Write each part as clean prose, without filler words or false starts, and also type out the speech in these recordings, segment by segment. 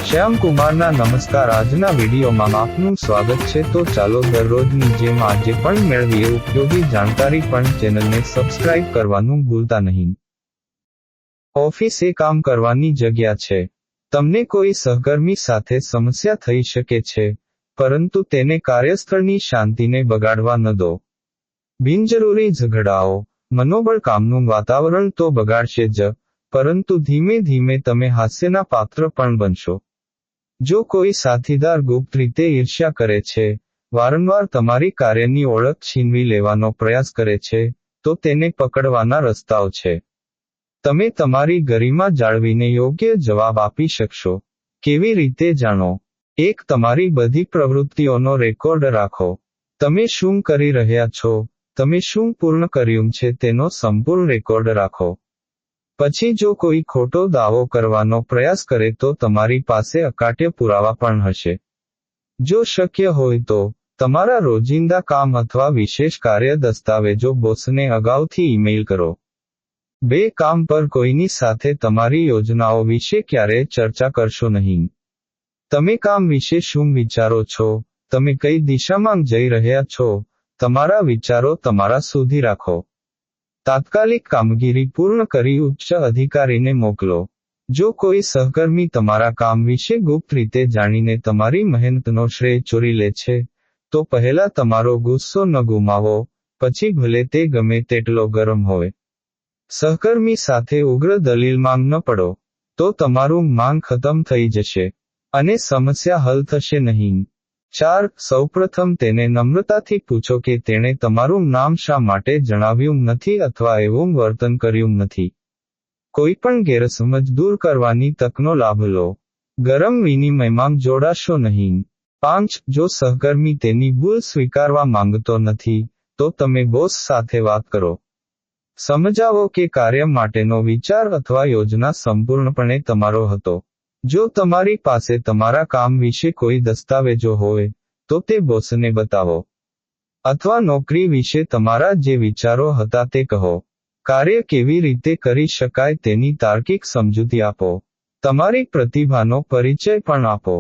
શ્યામ કુમારના નમસ્કાર. આજના વિડીયોમાં આપનું સ્વાગત છે. તો ચાલો દરરોજની જેમ આજે પણ મેળવીએ ઉપયોગી જાણકારી, પણ ચેનલને સબસ્ક્રાઇબ કરવાનું ભૂલતા નહીં. ઓફિસ એ કામ કરવાની જગ્યા છે. તમને કોઈ સહકર્મી સાથે સમસ્યા થઈ શકે છે, પરંતુ તેને કાર્યસ્થળની શાંતિને બગાડવા ન દો. બિનજરૂરી ઝઘડાઓ, મનોબળ કામનું વાતાવરણ તો બગાડશે જ, પરંતુ ધીમે ધીમે તમે હાસ્યના પાત્ર પણ બનશો. જો કોઈ સાથીદાર ગુપ્ત રીતે ઈર્ષ્યા કરે છે, વારંવાર તમારી કાર્યની ઓળખ છીનવી લેવાનો પ્રયાસ કરે છે, તો તેને પકડવાના રસ્તાઓ છે. તમે તમારી ગરિમા જાળવીને યોગ્ય જવાબ આપી શકશો. કેવી રીતે જાણો? 1. તમારી બધી પ્રવૃત્તિઓનો રેકોર્ડ રાખો. તમે શું કરી રહ્યા છો, તમે શું પૂર્ણ કર્યું છે તેનો સંપૂર્ણ રેકોર્ડ રાખો. પછી જો કોઈ ખોટો દાવો કરવાનો પ્રયાસ કરે તો તમારી પાસે અકાટ્ય પુરાવા પણ હશે. જો શક્ય હોય તો, તમારા રોજિંદા કામ અથવા વિશેષ કાર્ય દસ્તાવેજો બોસને અગાઉથી ઈમેઇલ કરો. 2. કામ પર કોઈની સાથે તમારી યોજનાઓ વિશે ક્યારેય ચર્ચા કરશો નહીં. તમે કામ વિશે શું વિચારો છો, તમે કઈ દિશામાં જઈ રહ્યા છો, તમારા વિચારો તમારા સુધી રાખો. તાત્કાલિક કામગીરી પૂર્ણ કરી ઉચ્ચ અધિકારીને મોકલો. જો કોઈ સહકર્મી તમારા કામ વિશે ગુપ્ત રીતે જાણીને તમારી મહેનતનો શ્રેય ચોરી લે છે, તો પહેલા તમારો ગુસ્સો ન ગુમાવો, પછી ભલે તે ગમે તેટલો ગરમ હોય. સહકર્મી સાથે ઉગ્ર દલીલમાં ન પડો, તો તમારું માંગ ખતમ થઈ જશે, અને સમસ્યા હલ થશે નહીં. 4. સૌપ્રથમ તેને નમ્રતાથી પૂછો કે તેણે તમારું નામ શા માટે જણાવ્યું નથી અથવા એવું વર્તન કર્યું નથી. કોઈપણ ગેરસમજ દૂર કરવાની તકનો લાભ લો. ગરમ વિનિમયમાં જોડાશો નહીં. 5. જો સહકર્મી તેની ભૂલ સ્વીકારવા માંગતો નથી, તો તમે બોસ સાથે વાત કરો. સમજાવો કે કાર્ય માટેનો વિચાર અથવા યોજના સંપૂર્ણપણે તમારો હતો. જો તમારી પાસે તમારા કામ વિશે કોઈ દસ્તાવેજો હોય, તો તે બોસને બતાવો. અથવા નોકરી વિશે તમારા જે વિચારો હતા તે કહો. કાર્ય કેવી રીતે કરી શકાય તેની તાર્કિક સમજૂતી આપો. તમારી પ્રતિભાનો પરિચય પણ આપો.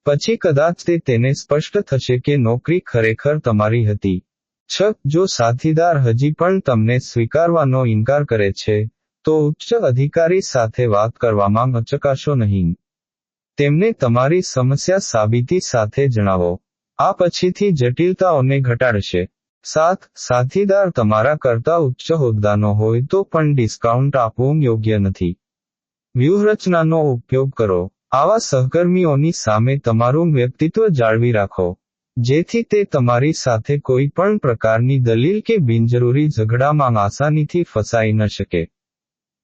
પછી કદાચ તેને સ્પષ્ટ થશે કે નોકરી ખરેખર તમારી હતી. 6. જો સાથીદાર હજી પણ તમને સ્વીકારવાનો ઇનકાર કરે છે, તો ઉચ્ચ અધિકારી સાથે વાત કરવામાં અચકાશો નહીં. તેમને તમારી સમસ્યા સાબિતી સાથે જણાવો. આ પછીથી જટિલતાઓને ઘટાડશે. 7. સાથીદાર તમારા કરતા ઉચ્ચ હોદ્દાનો હોય તો પણ ડિસ્કાઉન્ટ આપવું યોગ્ય નથી. વ્યૂહરચનાનો ઉપયોગ કરો. આવા સહકર્મીઓની સામે તમારું વ્યક્તિત્વ જાળવી રાખો, જેથી તે તમારી સાથે કોઈ પણ પ્રકારની દલીલ કે બિનજરૂરી ઝઘડામાં આસાનીથી ફસાઈ ન શકે.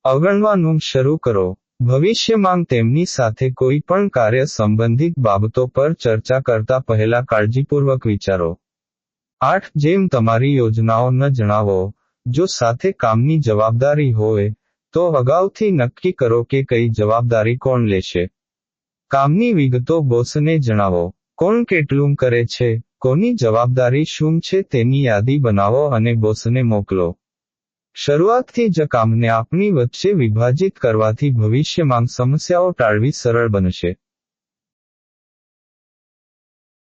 અવગણવાનું શરૂ કરો. ભવિષ્યમાં તેમની સાથે કોઈ પણ કાર્ય સંબંધિત બાબતો પર ચર્ચા કરતા પહેલા કાળજીપૂર્વક વિચારો. 8. જેમ તમારી યોજનાઓ ન જણાવો. જો સાથે કામની જવાબદારી હોય, તો અગાઉથી નક્કી કરો કે કઈ જવાબદારી કોણ લેશે. કામની વિગતો બોસને જણાવો. કોણ કેટલું કરે છે, કોની જવાબદારી શું છે તેની યાદી બનાવો અને બોસને મોકલો. શરૂઆતથી જ કામને આપની વચ્ચે વિભાજિત કરવાથી ભવિષ્યમાં સમસ્યાઓ ટાળવી સરળ બનશે.